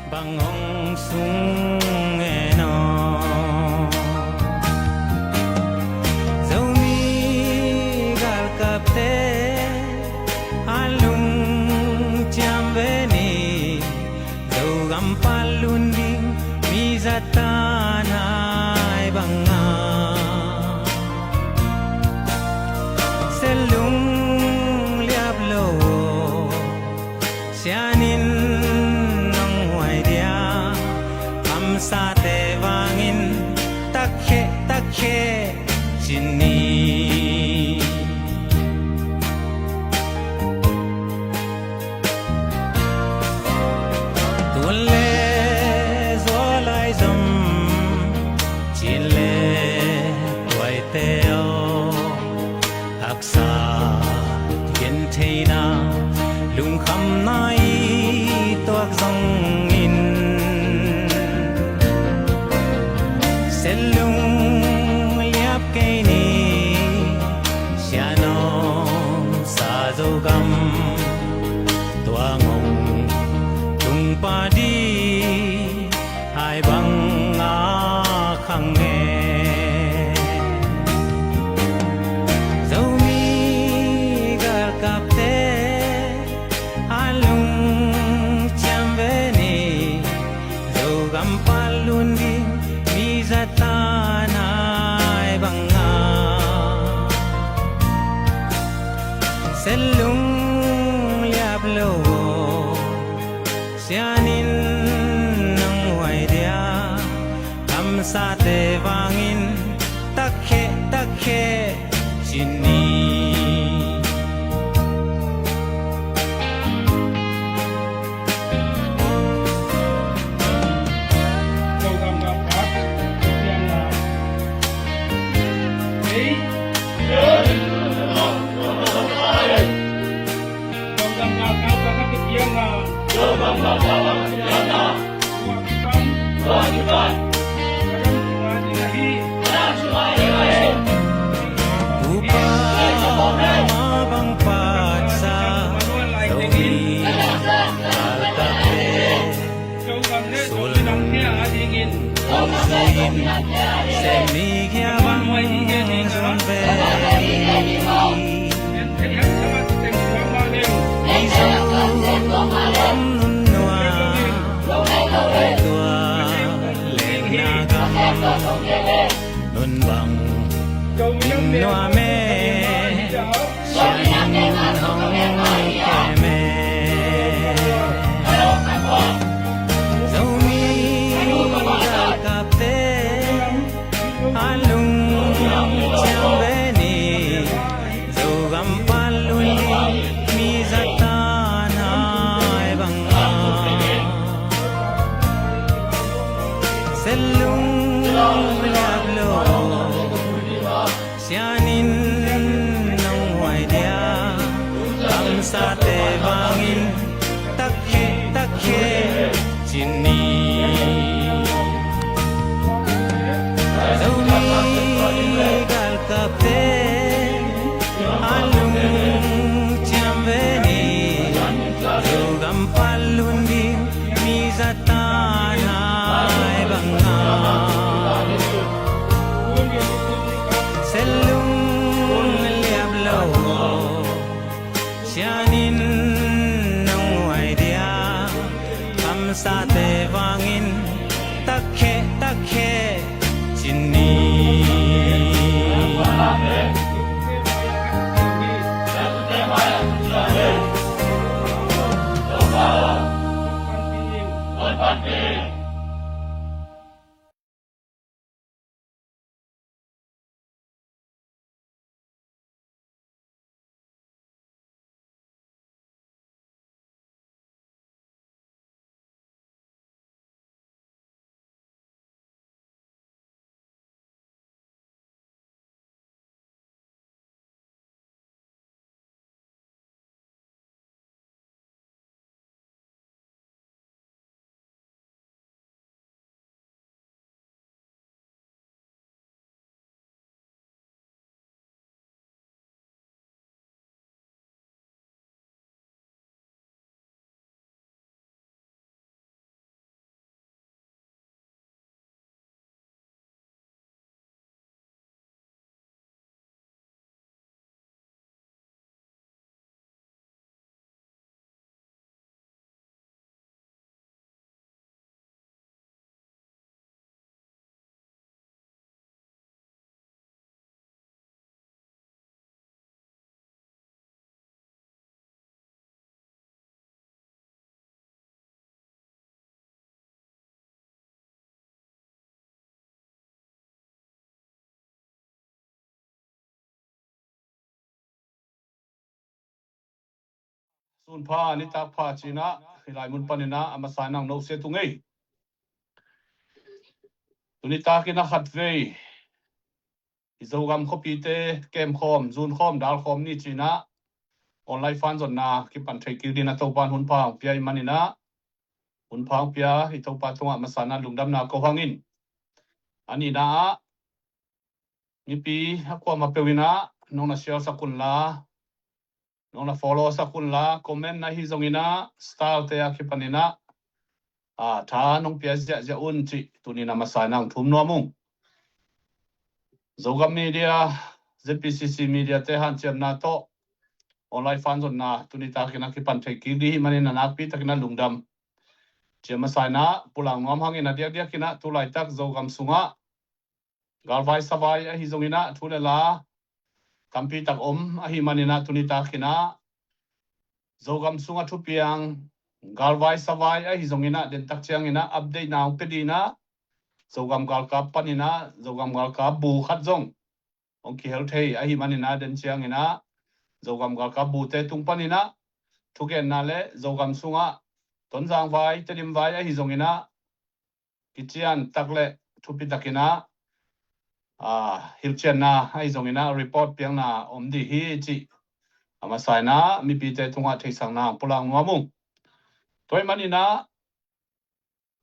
Bangong sungeno Zomi gal kapte alung jambeni Zogam palunding mizatanay banga Selung liablo sianin sa te wangin takhe chini tulle zolai zum chile waiteo aksa yen theina lung kham nai toak zong Selung liap kay ni siyanong sa zogam tuangong tungpadi ay bang akhange Zomi gal kapte alung chambeni zogam palundi Mizatanay banga Selung liablo sianin ng waidia Kamsa te wangin takhe chini Mabang patsa Zomi altate Sulung Zin Semigya bang zonbe Nun bang Noa me Sianin hong keme Zomi gal kapte alung jambeni Zogam palundi mizatanay banga Selung liablo sianin ng waidia Kamsa te wangin takhe chini Zomi gal kapte alung jambeni Zogam palundi mizatanay banga Selung liablo sianin ng waidia Kamsa te wangin takhe chini ศูนย์พานิตาพาจีนะฮิลายมุนปานินะอามาสานังโนเซตุงเอตุนิตากินะขัดเวอิโซกัมคอปีเตเกมคอมซูนคอมดาลคอมนี่จีนะออนไลน์ฟันจนนาคิปันเทกิดินะตปานหุนพาเปียอิมานินะหุนพาเปียฮิตปาตงอามาสานาลุงดำนาโกหังินอันนี้นะมีปีฮักว่ามาเปวินะน้องนาเชียวสักุลลาน้องนาฟอลโล่สักุลลาคอมเมนต์นะฮิซงอินะสไตล์เตะคิปันนินะถ้าน้องเปียจะอุ่นจิตุนีนามาสานังทุ่มนัวมุงZogam media ZPCC media te han chem na to online fan zon na tunita kina ki pan thai ki di mani na nak pi takina lungdam chem sai na pulang ngom hangin na dia kina tulai tak zogam sunga galwai savai a hi zongina thulela kampi tak om a hi mani na tunita kina zogam sunga thupiang galwai savai a hi zongina den tak chiang ina update now pedina zogam gal ka panina zogam gal ka bu khat zong ong ki hel thei a hi manina den chiang ina zogam gal ka bu te tung panina thuken na le zogam sunga tonjang vai telim vai a hi zong ina kichian takle thupi takina hilchen na ai zong ina report piang na omdi hi chi ama sai na mi pi te thunga thei sang na pulang ngomung toy manina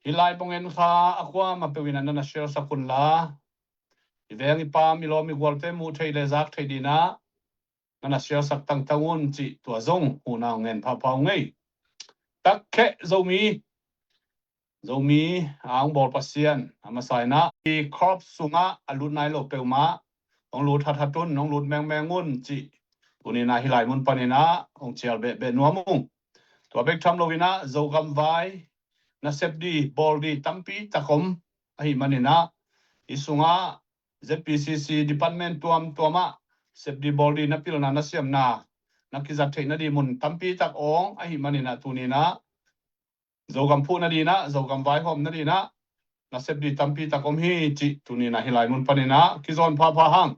hilai pongen kha akwa ma pewina na share sakun la ivengi pa mi lo mi golte mu thei le zak thei dina na share sak tang tangun chi to zong huna ngen pha pha ngei takke zomi ang bol pasian ama sai na i crop sunga alut nai lo peuma ong lut thathatun ong lut mengun chi unina hilai mun panina ong chial be nuamung to bek tham lovina zogam vai na sepdi boldi tampi takom ahi manina isunga ZPCC department tuama sepdi boldi na pilna na siam na nakizat theina di mun tampi tak ong ahi manina tunina zogam phu na dina zogam vai hom na dina na sepdi tampi takom hi chi tunina hilai mun panina kizon pha hang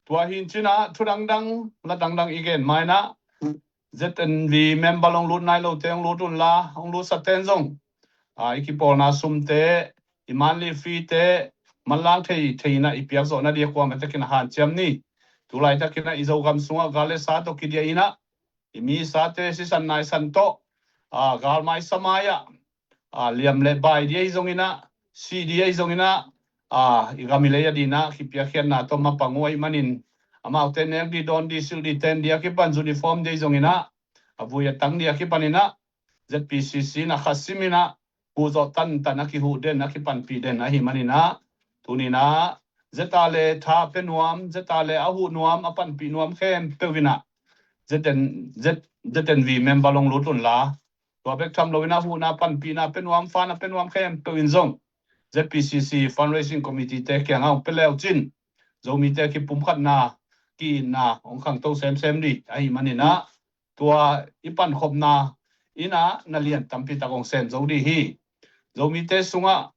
tua hin china thudangdang la dangdang igen maina ZNV member long lut nai lo teng lutun la ong lut saten zong ikipol na sumte imanli fi te manlang thei na ipiak zo na dia kwa ma takin han cham ni tulai takina izogam sunga gale sa to kidia ina imi sa te si san nai san to gal mai samaya liam le bai dia izongina si dia izongina igamile ya dina kipiak hian na to mapangoi manin amau te ner di don di sil di ten dia ki pan uniform dia izongina avuya tang dia ki panina ZPCC na khasimina uzo tan ki hu den na ki pan pi den ahi manina tunina zetale tha penuam zetale ahu nuam apan pi nuam khem pewina ZNV member long lutun la to bek tham lovina hu na pan pi na penuam fa na penuam khem pewin zong ZPCC fundraising committee te kyang au peleu chin zomi te ki pum khat na ki na ong khang to sem di ahi manina tua ipan khop na ina nalian tampi takong sen zo di hi zomi te sunga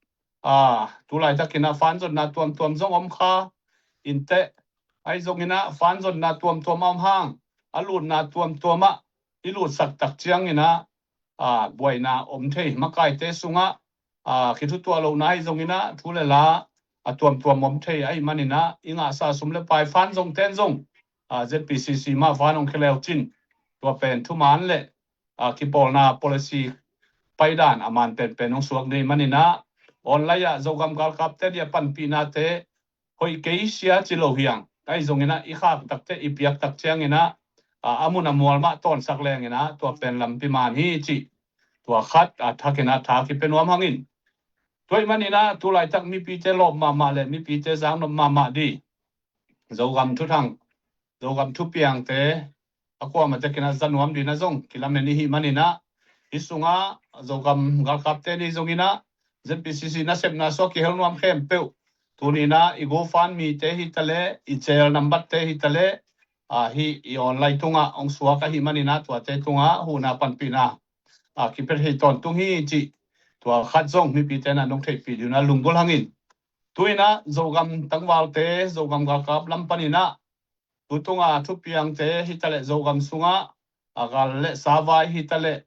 tulai takina fan zon na tuam zong om kha inte ai zongina fan zon na tuam am hang alut na tuam ma ilut sak tak chiang ina boina om thei makai te sunga khitu tua lo nai zongina thulela tuam om thei ai manina inga sa sumle pai fan zong ten zong ZPCC ma fanong kheleu chin tua pen thu man le kipol na policy paidan aman pen ong suak nei manina online zogam gal kap te dia pan pina te hoi kei sia chilo hiang ai zongina I khap tak te ipiak tak chiangina amuna mualma ton saklengina tua pen lam pi man hi chi tua khat thakina tha ki penwam hangin toi manina tulai tak mi pi te lob ma le mi pi te jang no ma di zogam thu thang zogam thu piang te akwa ma te kina zanwam di na zong kilameni hi manina isunga zogam gal kap te ni zongina ZPCC na sep na so ki helnuam khem peu tunina igo fan mi te hitale I chair number te hitale hi I online tunga ong suwa ka hi manina tua te tunga huna panpina ki per hi ton tung hi chi tua khat zong mi pi te na nong thei pi duna lunggol hangin tuina zogam tangwal te zogam gal kap lam panina tutunga thupiang te hitale zogam sunga agal le sawai hitale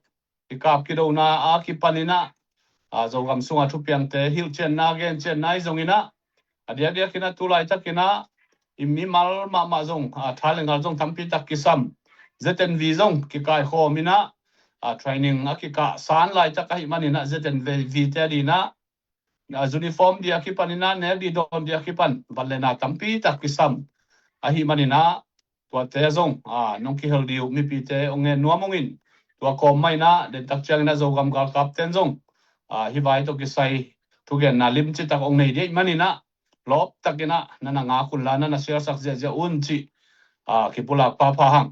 ikap kidona akipanina zogam sunga thupiang te hil chen na gen chen nai zongina adia kina tulai takina immi mal ma zong thalengal zong tampi tak kisam ZNV zong ki kai khomina training akika san lai takai manina ZNV te dina uniform dia kipanina ne di don dia kipan balena tampi tak kisam ahi manina tua te zong nong ki hel diu mi pi te onge nuamongin tua kom mai na den tak chang na zogam gal kap ten zong hi vai to ki sai tu gen na lim chi tak ong nei dei manina lop takina nana nga kunla na sia sak je un chi ki pula pa pha hang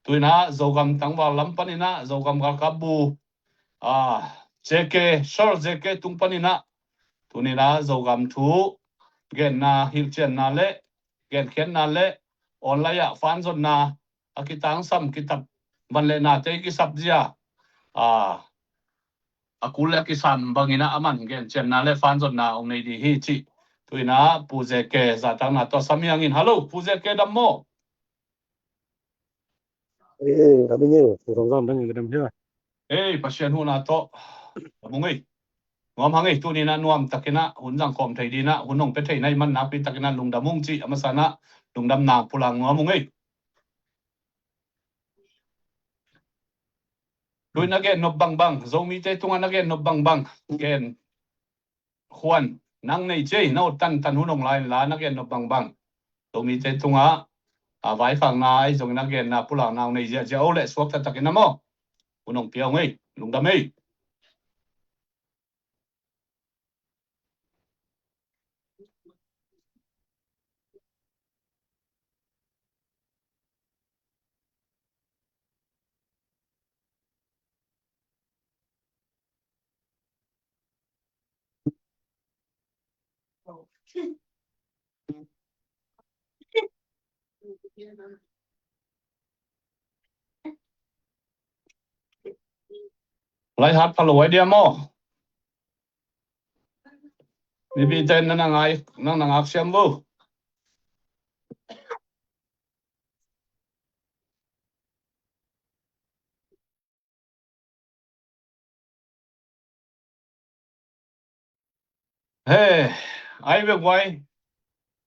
tuina zogam tangwa lampanina zogam gal kap bu JK shor JK tungpanina tunina zogam thu gen na hil chen na le gen khen na le online fan zon na akitang sam kitap banle na te ki sabjia akule kisan bangina aman gen chen na le fan zon na ong nei di hi chi tuina puje ke zatang na to samyangin hello puje ke dammo abinye rongam dang gedam he pasien huna to mungai ngom hangai tunina nuam takina hunjang khom thei dina hunong pe thei nai man na pi takina lungdamung chi amasana lungdam na pulang ngomungai Luin again no bang zomi te tungan again no bang again Juan nang nei che no tan hunong lain la na again no bang zomi te tunga vai phang na ai zong na again na pulang na nei ja ole swak ta takina mo hunong piao ngai lungdam ei lai hat paloi dia mo bibi ten na ngai nang ngak siam bu ai ve wai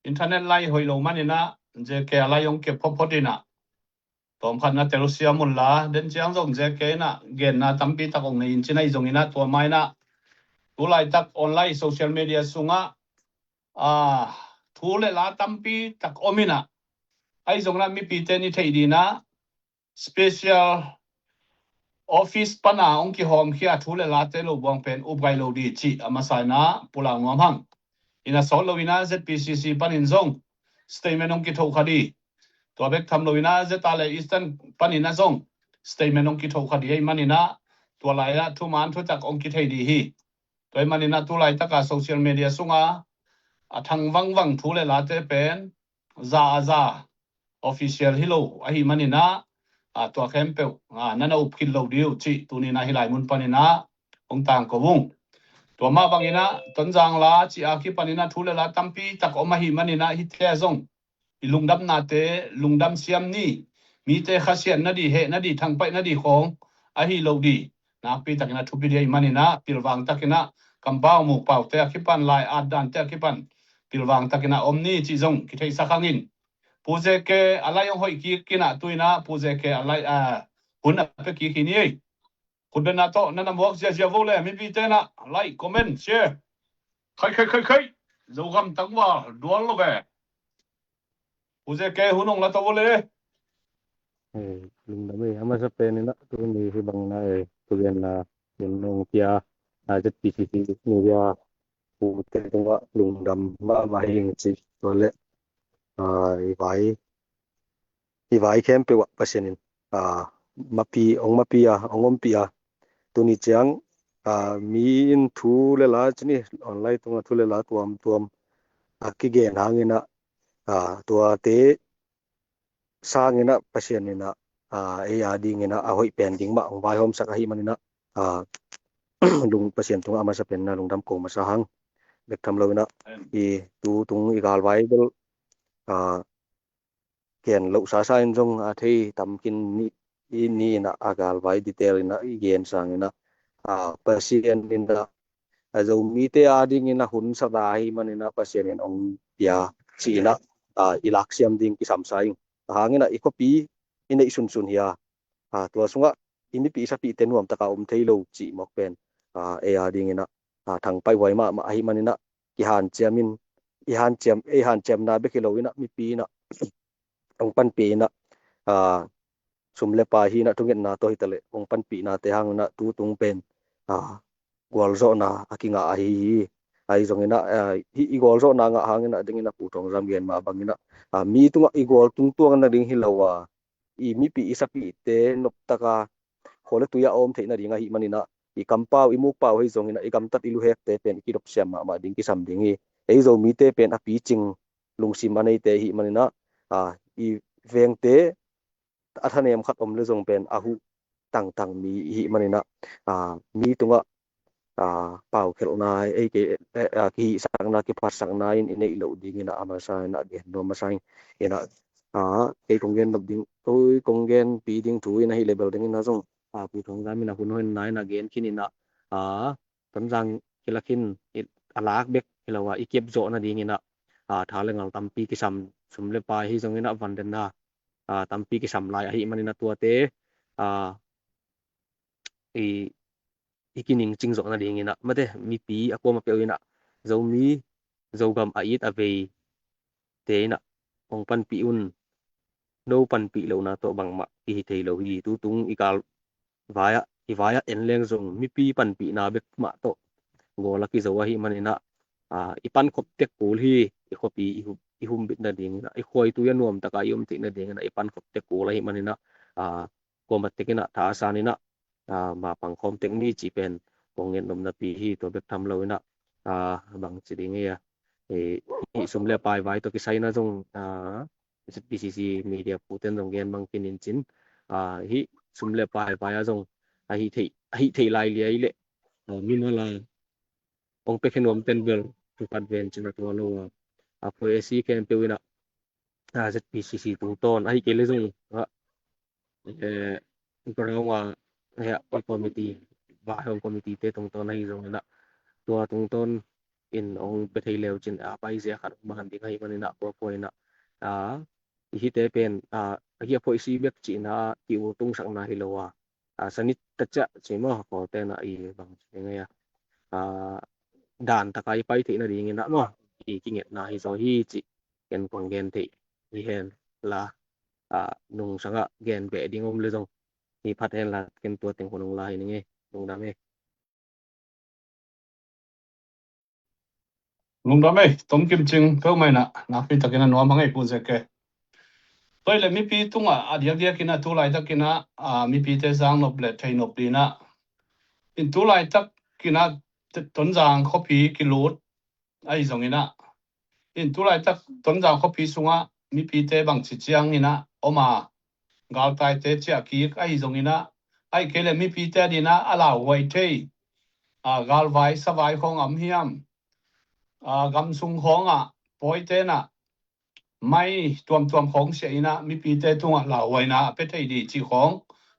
internet lai hoi lo manina je ke lai yong ke phopodina tom khan na telusia mulla den chiang zong je ke na gen na tampi tak ong nei chinai zongina to mai na tulai tak online social media sunga thule la tampi tak omina ai zong na mi pi te ni thei dina special office pana ong ki hom khia thule la te lo bang pen ubai lo di chi amasana pulang ngam hang ina solowina ZPCC panin zong statement ong ki tho khadi to bek tham lowina zetale eastern panina zong statement ong ki tho khadi ai manina to laia thu man thu tak ong ki thei di hi toy manina tu lai taka social media sunga athang wang thule la te pen za official hilo ahi manina to kempe nana upkin lo diu chi tunina hilai mun panina ong tang ko wung to ma bangina tonjang la chi aki panina thule la tampi tak omahi manina hi the zong ilungdam na te lungdam siam ni mi te khasian na di he na di thang pai na di khong ahi lo di na pi takina thupi dei manina pilwang takina kambao mu pau te akipan lai adan te akipan pilwang takina omni chi zong ki thei sakhangin puje ke alai hoi ki kina tuina puje ke alai hun pe ki khini ei kudena to nana mok ja vole mi bi te na like comment share khai zogam tangwa dual lo ve puje ke hunong la to vole lungdam ama sa penina tu ni bang na tu gen na nong pia ZPCC ni ya pu te tungwa lungdam ma hing chi tole i vai kempe wa pasenin mapi ongom pia tuni chiang mi in thu le la chini online tunga thu le la tuam ki ge nangina tua te sangina pasenina adingina ahoi pending ma ong vai hom sakahi manina lung pasien tunga ama sa penna lungdam ko masahang bek tham lowina i tu tung igal vai bel ken lo sa sa in jong thei tamkin ni ini na agal vai detail ina igen sang ina pasien ina zo mi te ading ina hun sadai man ina pasien in ong pia sina ilaksiam ding ki samsai hangina ikopi ina isun hia tua sunga ini pi sapi tenuam taka theilo chi mok pen ading ina thang pai wai ma hi man ina ki han chiamin i han chem na be kilo ina mi pi na ong pan pi na sumle pa hi na tungen na to hitale ong pan pi na te hang na tu tung pen gol zo na akinga ai zongina i gol zo na nga hangina dingina putong ramgen ma bangina mi tunga i gol tungtuang na ding hilawa i mi pi isapi te nop taka khole tuya om theina ringa hi manina i kampau i mupau hi zongina i kamtat ilu hek te pen ki dop siam ma ding ki sam ding hi ei zo mi te pen api ching lungsim anei te hi manina i veng te athanem khat om le zong pen ahu tang mi hi manina mi tunga pau khelna ei ke ki sangna ki phasangna in nei lo ding ina amasa na ge no masai ina ke kongen nob ding toi kongen pi ding thu ina hi level ding ina zong pu thong ga mina hun hoin nai na gen kinina tanjang kilakin alak bek hilawa ikep zo na ding ina thalengal tampi ki sam sumle pa hi zong ina vanden na tampi ki sam lai hi manina tua te ikining chingzo na ding ina mate mi pi akoma pe ina zomi zogam ait ave te ina ong pan pi un no pan pi lo na to bangma ki thei lo hi tu tung ikal vaya enleng zong mi pi pan pi na bek ma to gola ki zawa hi manina ipan khop tek pul hi i khopi i hum bit na ding na i khoi tu ya nuam taka yum ti na ding na ipan khop tek pul hi manina komat tekina tha sanina ma pangkhom tek ni chi pen kongen nom na pi hi to bek tham lo ina bang chi ding ya hi sumle pai vai to ki sai na jong PCC media puten jong gen bang kinin chin hi sumle pai vai jong hi thei lai li le mi no la ong pe khenom ten bel tu pat ven chin to lo phoi si ken pe wina ZPCC tu ton ai ke le jong Iparawa ya committee ba hong committee te tong ton ai jong na tua tong ton in ong pe thei leo chin pai se khat man ding ai manina ko poina hi te pen hi phoi si bek chi na ki u tung sang na hilowa sanit tacha chimo ko te na i bang ngaya dan takai pai thei na ding na mo ki nget na hi zo hi chi ken kong gen thei hi hen la nung sanga gen be ding om le jong ni phat hen la ken tua teng honong lai ni nge nung dame tom kim ching ko mai na pi takina no mangai pu je ke toi le mi pi tunga adia kina tu lai takina mi pi te jang no ble thei no pi na in tu lai tak kina ton jang khopi kilot ai zongina in tu lai tak ton jang khopi sunga mi pi te bang chi chiang ina oma gal tai te chia ki ai zongina ai kele mi pi te dina ala wai thei gal vai sa vai khong am hiam gam sung khong poi te na mai tuam khong se ina mi pi te tunga la wai na pe thei di chi khong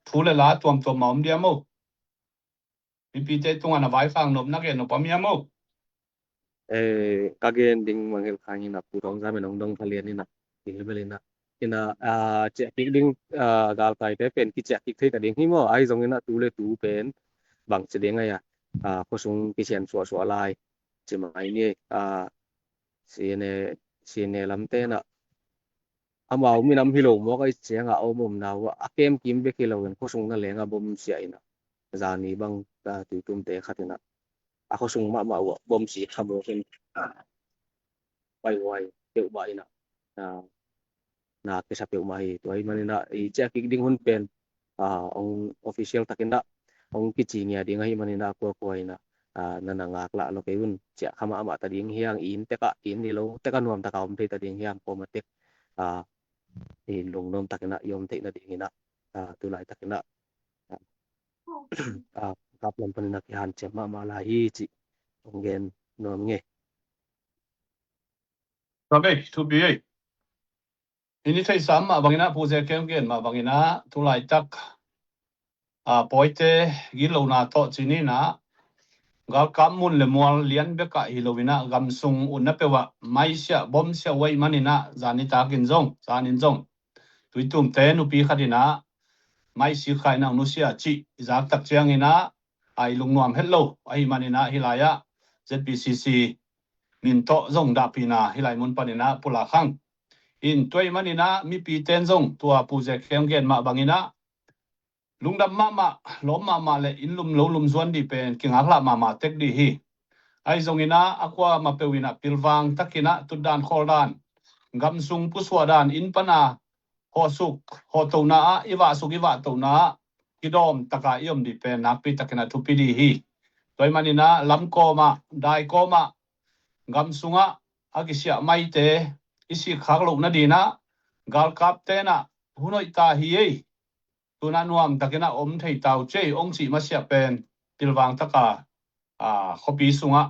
thu le la tuam mom dia mo mi pi te tunga na vai phang nop na ke no pam ya mo kagen ding mangel khangin na purong za menong dong thalian ni na dilbelina ina che pik ding gal tai te pen ki che pik thei ta ding hi mo ai jong ina tu le tu pen bang che ding aya khosung ki chen so lai che mai ni sine lamte na amau mi nam hilo mo kai chenga omom na wa akem kim be kilo en khosung na lenga bom sia ina zani bang tu tum te khatina khosung ma wa bom si khabo ken wai teu ba ina na ke sa peu mai to ai manina I check ding hun pen ong official takinda ong kichi nia ding ai manina ko ina nanangak la lo keun cha khama ma ta ding hiang in teka in ni lo teka nuam ta kaum thei ta ding hiang ko matek lung nom takina yom thei na ding ina tu lai takina kap lam panina ki han che ma la hi chi ongen nom nge Sabe tu bi ini thei sam ma bangina pu je kem gen ma bangina tu lai tak poite gilona to chinina gal kamun le mol lian beka hilowina gamsung unna pewa maisya bomsya wai manina zanita kinjong zanin jong tuitum te nupi khadina mai si khaina nusia chi izak tak chiangina ai lungnuam hello ai manina hilaya ZPCC min to zong da pina hilai mun panina pula khang in toy manina mi pi ten zong tua puje kemgen ma bangina lungdam mama lom mama le inlum lo lum zwan di pen kingakla mama tek di hi ai zongina akwa mapewina pilwang takina tudan kholdan gamsung puswadan in pana hosuk hotona iwa suk iwa tona kidom taka yom di pen nakpi takina thupidi hi toy manina lamkoma dai koma gamsunga agisia maite isi khaglo na dina gal kaptena hunoi ta hi ei tuna nuam takina om thei tau che ong chi ma sia pen tilwang taka khopi sunga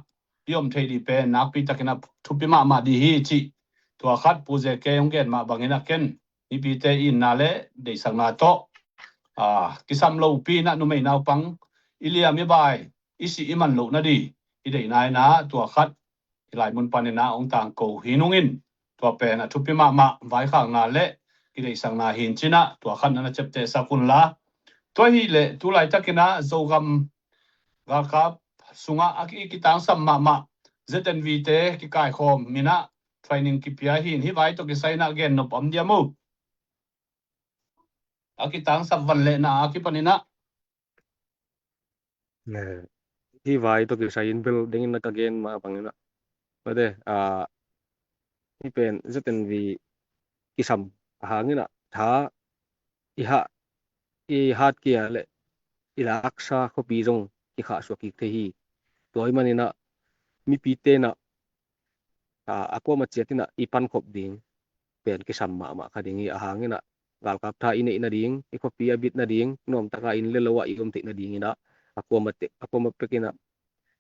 yom thei di pen nakpi takina thupi ma di hi chi tua khat puje ke onggen ma bangina ken ni pi te in na le de sangna to kisam lo pi na nu mai naw pang ilia mi bai isi iman lo na di i dei nai na tua khat ilai mun panina ong tang ko hinungin tua pen thupi ma vai khang na le i dei sangna hin china tua khan na chepte sakun la to hi le tu lai takina zogam ga kap sunga aki kitang sam ma ZNV te ki kai khom mina training ki pia hin hi vai to ki saina gen no pam diamu aki tang sabwan le na aki panina hi vai to ki sain building na again ma bangina pade hi pen ZNV kisam hangina tha iha i hat kia le ila aksa khopi jong ki kha so ki the hi toy manina mi pi te na akwa ma chetina ipan khop ding pen kisam ma khadingi ahangina gal kap tha ine ina ding i khopi abit na ding nom taka in le lawa igom te na ding ina akwa ma pekina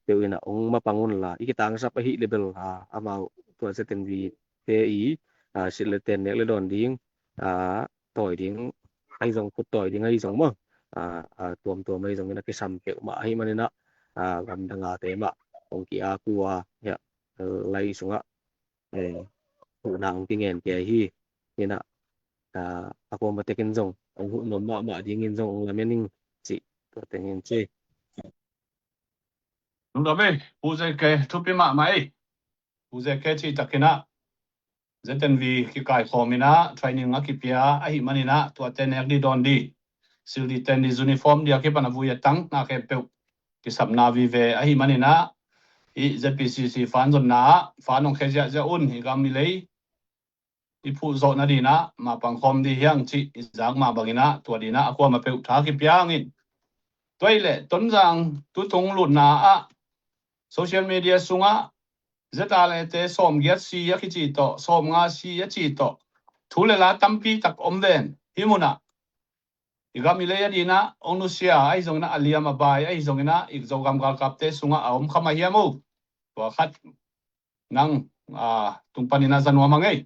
pewina ong mapangun la ikitang sa pa hi level amau to ZNV te i sileten ne le don ding toy ding ai jong put toy ding ai jong mo tuam mai jong ina kisam pe ma hi manina gam danga te ma ong ki akwa ya lai sunga nang tingen ke hi ina ako matekin jong ong hu nom ma dingin jong la mening chi to tengin che nundabe puje ke thupi ma mai puje ke chi takina ZNV ki kai khomina training aki pia ai manina to tenek di don di sildi ten di uniform dia ke pana vuya tang na ke pe ki sabna vi ve ai manina i ZPCC fan zon na fanong kheja ja un hi gam mi lei i phu zo na dina ma pang khom di hiang chi izang ma bangina to dina akwa ma pe tha ki pia ngin toile tonjang tu tung lut na social media sunga zetale te som giat si ya ki chi to som nga si ya chi to thule la tampi tak omden himuna igam ile ya dina onusia ai zongna aliama bai ai zongina ik zogam gal kapte sunga om khama hiamu to khat nang tungpanina zanwa mangai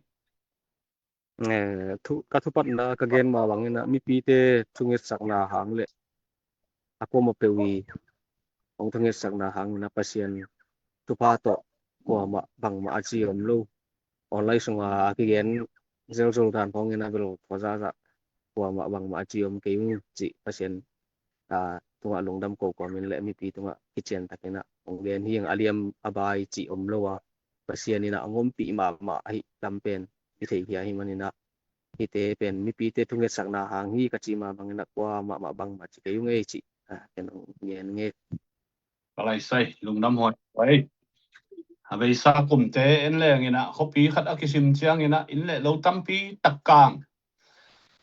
thu ka thu pat na ka gen ma wangina mi pi te thungit sakna hang le ako ma pewi ong thungit sakna hang na pasien tu pa to ko ma bang ma achi om lo online sunga ki gen zel dan phong ina bel phoja za ko ma bang ma achi om ke yung chi pasien tunga lungdam ko min le mi pi tunga kitchen takina ong gen hiang aliam abai chi om lo wa pasien ina angom pi ma hi lampen i thei hi hi manina ite pen mi pi te thunget sakna hang hi ka chi ma bangina kwa ma bang ma chi ke yung ei chi ken nge kalai sai lungdam hoi oi habei sa kum te en le ngina khopi khat akisim chiang ina in le lo tampi takkang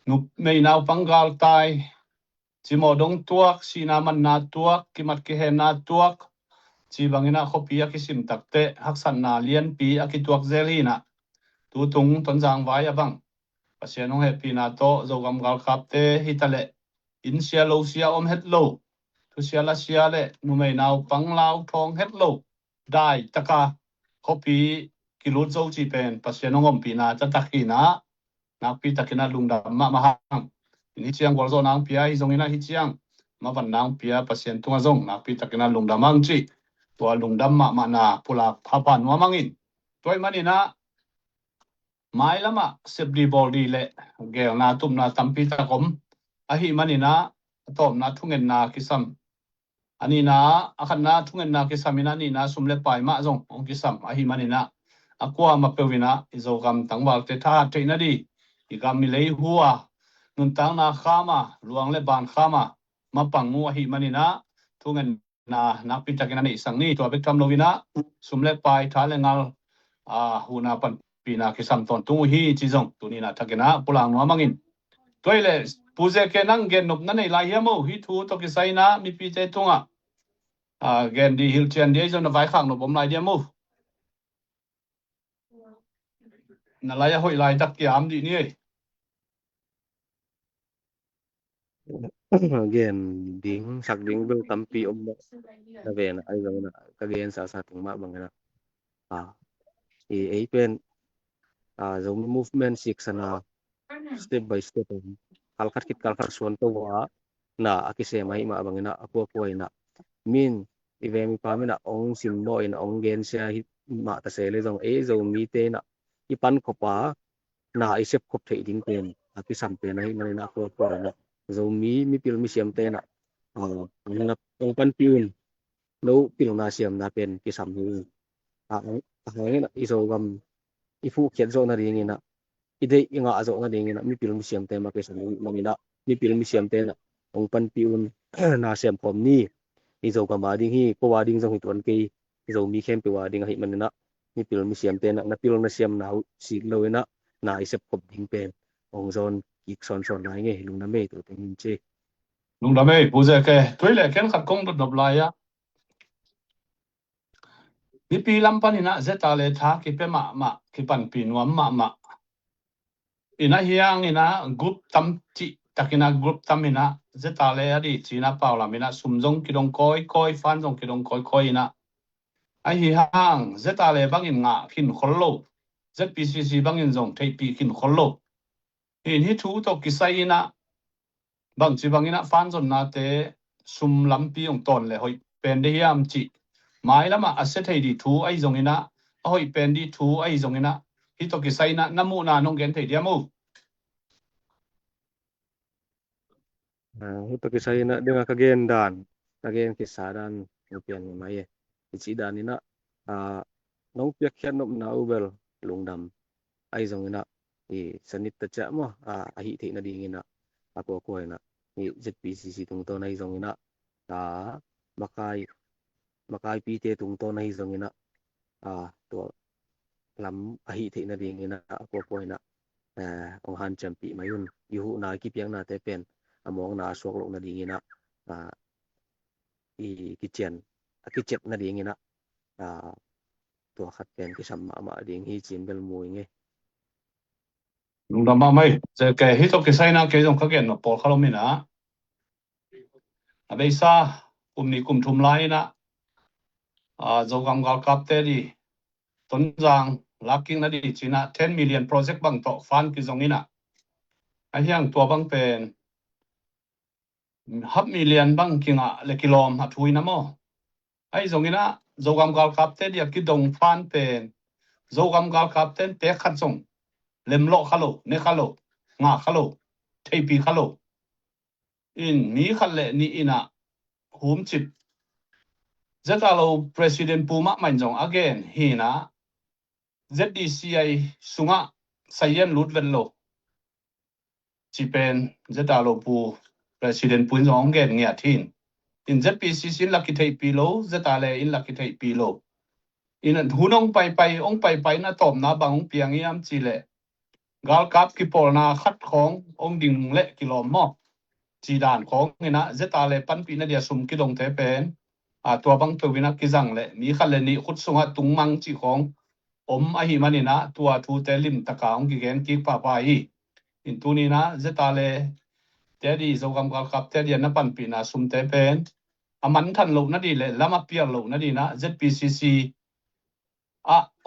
nup mei naw pangal tai chimo dong tuak sina man na tuak kimat ki he na tuak chi bangina khopi akisim takte haksan na lian pi akituak zelina tu tung tonjang vai abang pasianong happy na to zogam gal kapte hitale in sia lo sia om het lo tu sia la sia le nu mei naw panglau thong het lo dai taka khopi kilut zo chi pen pasianong om pi na ta takina nak pi takina lungdam ma hang ni chiang gol zo nang pi ai zongina hi chiang ma van nang pia pasien tunga zong na pi takina lungdam ang chi tua lungdam ma na pula phapan wa mangin toy manina mai lama sebdi body le gel na tum na tampi takom ahi manina tom na thungen na kisam ani na akhan na thungen na kisamina ni na sumle pai ma zong ong kisam ahi manina akwa ma pewina izogam tangwal te tha theina di igam mi lei huwa nun tang na khama luang le ban khama ma pangu ahi manina thungen na nakpi takina ni isang ni to bektam lovina sumle pai tha le ngal huna pan pina kisam ton tu hi chi zong tunina thakena pulang no mangin toile puje ke nang gen nop na nei la hiamo hi thu to ki saina mi pi te tunga gen di hil chen di zo na vai khang no bom lai diamo na la ya hoi lai tak ki am di ni again ding sak ding bel tampi na ve na ai zong na ka gen sa tung ma bang na ai pen zong movement six na step by step kalkat kit kalkat suan to wa na akise mai ma bang na apo ina min ivem pa mi na ong sim no in ong gen sia ma ta se le zong zo mi te na ipan ko pa na isep khop thei ding pen akisam pe na hi na apo na zo mi pil mi siam te na na ong pan piun no pil na siam na pen kisam hi na iso gam ifu khet zo na ring ina ide inga azo na ding ina mi pil mi siam te ma ke sam mi na mi pil mi siam te na ong pan piun na siam khom ni izo ka ma ding hi ko wa ding jong hi ton ke izo mi khem pe wa ding hi man na mi pil mi siam te na pil na siam na si lo ina na isep khop ding pen ong zon ik son na nge lung na me to tin che lung da me puje ke toile ken khat kong dot lai ya mi pi lam panina zeta le tha ki pe ma ki pan pi nuam ma ina hiang ina group tam chi takina group tamina zeta le adi china paula mina sumjong kidong koi fan jong kidong koi ina ai hi hang zeta le bangin nga khin khollo zpcc bangin jong thei pi khin khollo in hi thu to kisai ina bang chi bangina fan jon na te sum lampi ong ton le hoi pen de hiam chi mai lama aset thei di thu ai jong ina hoi pen di thu ai jong ina hi to kisai na namu na nong gen thei diamu to kisai na denga ka gen dan again kisadan pian ni mai chi dan ina nong pek khan nop na ubel lungdam ai jong ina sanit ta cha mo hi the na ding ina apo ko ina ni zpcc tung to nai jong ina makai pi te tung to nai jong ina to lam hi the na ding ina apo ko ina ong han champi mayun yu na ki piang na te pen among na sok lok na ding ina kitchen kitchen na ding ina to khat pen ki sam ma ding hi chin bel moi nge lung da ma mai je ke hi to kisai na ke jong kha gen no pol khalomina abeisa kumni kum thum lai na jogam gal kap te di tonjang laking na di china 10 million project bang to fan ki jong ina a hiang to bang pen half million bang kinga le kilom hathui na mo ai jong ina jogam gal kap te dia ki dong fan pen jogam gal kap ten te khat jong lem lo khalo ne khalo nga khalo thei pi khalo in mi khalle ni ina hum chip zetalo president puma manjong again hina zdci sunga sayen lutwen lo chipen zetalo pu president punjong gen ngia thin in zpcc lucky thei pi lo zetale in lucky thei pi lo in hunong pai ong na tom na bang piang yam chile gal kap ki pol na khat khong ong ding le kilom mo chi dan khong ina zetale pan pi na dia sum ki dong the pen to bang to wina ki jang le mi khale ni khut sunga tungmang chi khong a hi manina tua thu te lim taka ong ki gen ki pa hi in tunina zetale te di zogam gal kap te dia na pan pi na sum te pen aman than lo na di le lama pia lo na di na zpcc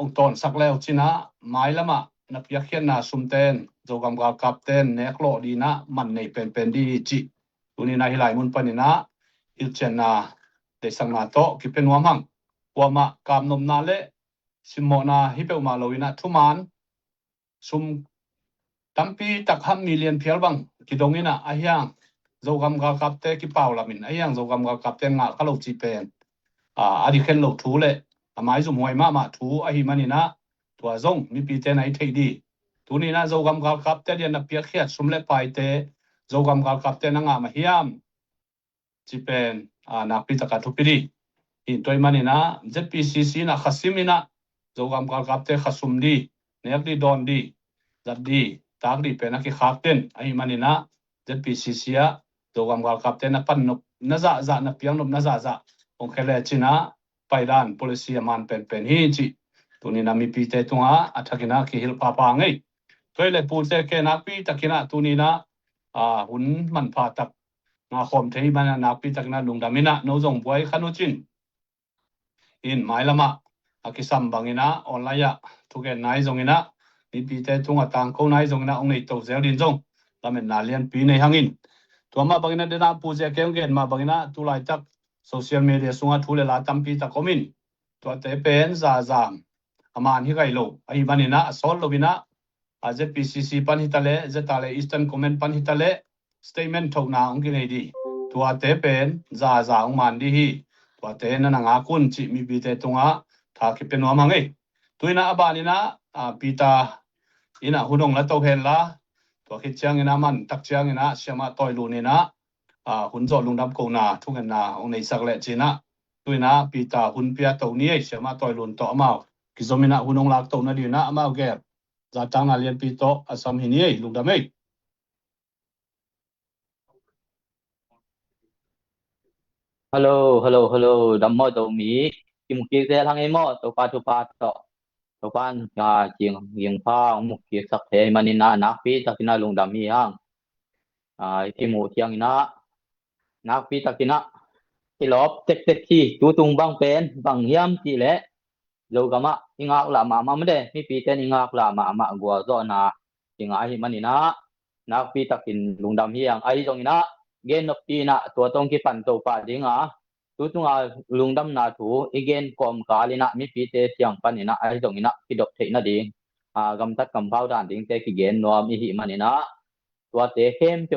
ong ton sak leo china mai lama na pia khian na sum ten zogam gal kap ten nek lo di na man nei pen di chi ตุนีนาหิลายมุนปานินะอิลเจนาเดสังนาโตกิเป็นวามังวามะกามนมนาเลสิโมนาฮิเปอุมาโลวินะทุมานซุมตัมปีตักฮัมมิเลียนเพียลบังกิดงอินะอะฮยังโซกัมกากับเตกิเปาลามินอะยังโซกัมกากับเตงะกะโลจิเป็นอดิเคนโลทูเลอะไมซุมหวยมะทูอะฮิมานินะตัวซงมีปีเตนไอเทดีตุนีนะโซกัมกากับเตเดียนนะเปียเขียดซุมเลปายเตโซกัมกากับเตนะงะมะฮิยามจิเป็นนักปีตะกะทุปิดีอินตัวมันนี่นะ ZPCC นะขัสิมินะโจกำกับเตขัสุมดีเนียกดีดอนดีจัดดีตากดีเป็นนักขับเต้นไอ้มันนี่นะ ZPCC อ่ะโจกำกับเตนะปันนบนะจะนะเปียงนบนะจะองเคเลจินะไปด้าน policy มันเป็นฮีจิตัวนี้นะมีปีเตตุงอัฐกินะคิฮิลปาปางไงตัวเลยพูดเตแค่นักปีตะกินะตัวนี้นะหุ่นมันพาตักนาคมเทมันนักปีตะกินะลุงดามินะโนจงบวยขนุจินin mailama akisam bangina online thugen nai zongina ni pite tunga tang ko nai zongina ongnei to zel din jong lamen na lian pi nei hangin tuama bangina dena puje kemgen ma bangina tulai tak social media sunga thule la tampi ta komin to te pen za zam aman hi gailo ai banina asol lobina AJPCC pan hitale zetale eastern comment pan hitale statement thokna onginei di tua te pen za za ongman di hiว่าเตนะนางากุนจิมีปีเตตุงะทาคิเป็นวามังเอตุยนะอบานินะปีตาอินะหุนงละโตเห็นละตัวคิดจังอินะมันตักจังอินะเสียมาตอยลูนี่นะหุนจอลุงดับโกนาทุกอันนาองในสักและจินะตุยนะปีตาหุนเปียโตนี้เสียมาตอยลุนโตอมากิซอมินะหุนงลักโตนะดีนะอมาแกจาจังนาเลียนปีโตอสัมหินีลุงดับเอHello, Dammo to mi. Kim ki se thang emo to pa to to pan ga jing pha mu ki sak the manina nak pi takina lungdam mi hang. Ki mu tiang ina nak pi takina ki lop tek ki tu tung bang pen bang yam ti le lo gama ingak la ma de mi pi ten ingak la ma gwa zo na inga hi manina nak pi takin lungdam hi hang ai jong ina gen nop ti na to tong ki pan to pa dinga tu tunga lungdam na thu igen kom kalina mi pi te siang panina ai jong ina ki dok theina ding gam tat kam phau dan ding te ki gen nom hi manina to te hem pe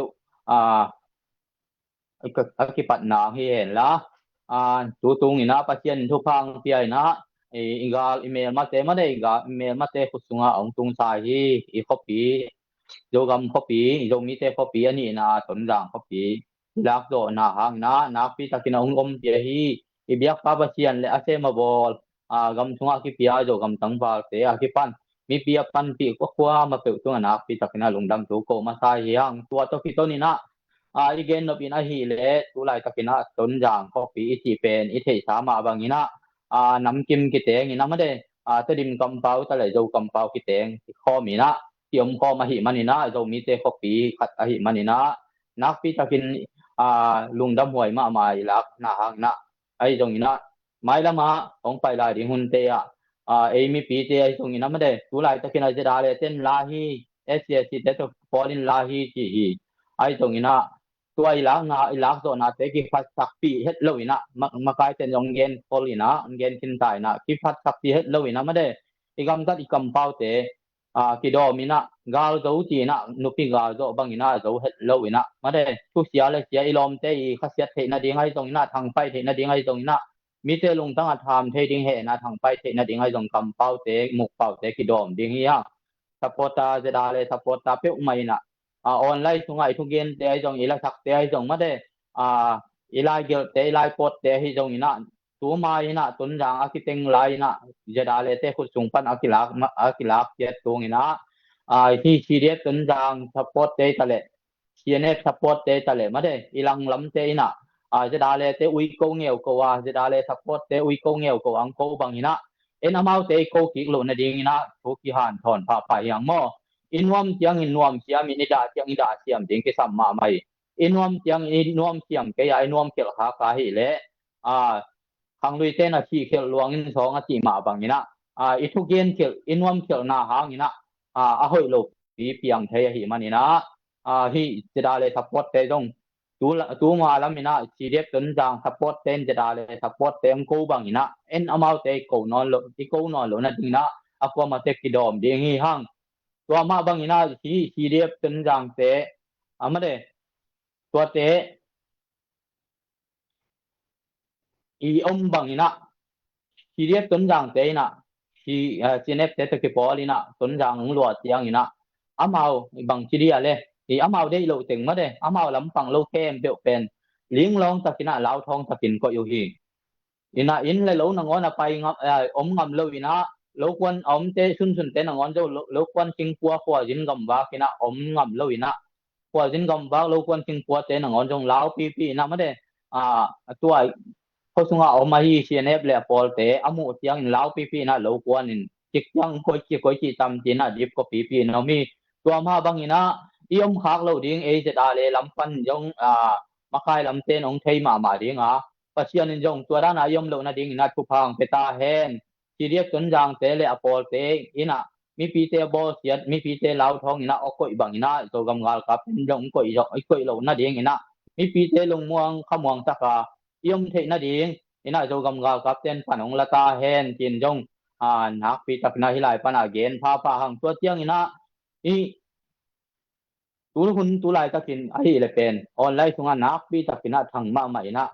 ki pat na hi hen la tu tung ina pasien thu phang pi ai na igal email ma te ma de ga email ma te khusunga ong tung sai hi I copy Jogam copy mi te copy ani na ton jang copy lak do na hang na pi takina ongom pi hi ibiak pa basian le ase ma bol gam thunga ki pia jo gam tang ba te ki pan mi pia pan pi ko kwa ma pe tunga na pi takina lungdam tu ko ma sai yang tua to ki to ni na igen no pin a hi le tu lai takina ton jang copy ti pen I thei sa ma bangina nam kim ki teng ina ma de ta dim kam pau ta le jo kam pau ki teng kho mi na tiom kho ma hi manina zo mi te copy khat a hi manina nak pi takin lungdam hoi ma mai lak na hang na ai jong ina mai lama ong pai lai ding hun te ai mi pi te ai jong ina ma de tu lai takin ai da le ten la hi SCC te to foreign la hi chi hi ai jong ina tu ai la nga ai lak zo na te ki phat sak pi het lo ina ma kai ten jong gen pol ina gen kin tai na ki phat sak pi het lo ina ma de igam dat ikam pau te ki do mina gal zo chi na nupi gal zo bangina zo het lo ina ma de tu sia le sia ilom te I khasiat the na ding ai jong ina thang pai the na ding ai jong ina mi te lung tang tham the ding he na thang pai the na ding ai jong kam pau te muk pau te ki dom ding ya supporta zeda le supporta pe mai na online sungai thugen te ai jong ila sak te ai jong ma de ilai gel te ilai pot te hi jong ina tu mai na tun jang akiteng lai na jeda le te khut sung pan akilak ye tung ina hi serious tun jang support te tale CNF support te tale ma de ilang lam te ina jeda le te ui ko ngeu ko wa jeda le support te ui ko ngeu ko ang ko bang ina en amau te ko ki lo na ding ina thu ki han thon pa pa yang mo inwam tiang inwam siam ni da tiang ida siam ding ke sam ma mai inwam tiang inwam siam ke ya inwam kel ha ka hi le khang lui te na chi khel luang in song a ti ma bang ina I thu gen khel inwam khel na hang ina a hoi lo pi piang the hi manina hi jeda le support te dong tu ma lam ina CDF tun jang support ten jada le support tem ko bang ina en amau te ko non lo ti ko non lo na ding na akwa ma te ki dom ding hi hang tua ma bang ina CDF tun jang te amade tua te i bang ina CDF tun jang te ina CNF te te ki pol ina tun jang lo tiang ina amau bang CDF le i amau de lo teng ma de amau lam pang lo kem pe pen ling long takina lao thong takin ko yu hi ina in le lo na ngona pai ngam lo ina lo kwan te sun te na ngon jo lo kwan sing pua kwa jin gam wa kina ngam lo ina kwa jin gam wa lo kwan sing pua te na ngon jong lao pi na ma de tua ko sunga ma hi CNF le pol te amu tiang lao pi na lo kwan in chik yang ko chi tam ti na dip ko pi na mi tua ma bang ina iom khak lo ding jda le lampan jong makai lamten ong thei ma ding pasian in jong tua na iom lo na ding ina thupang peta hen CDF tun jang te le apol te ina mi pi te bo siat mi pi te lao thong ina okoi bang ina to gam gal kap jong koi lo na ding ina mi pi te long muang khamwang taka iom thei na ding ina to gam gal kap ten panong lata hen tin jong nak pi tak na hilai pan again pa hang tua tiang ina i tu lai takin ai le pen online sunga nak pi takina thang ma ina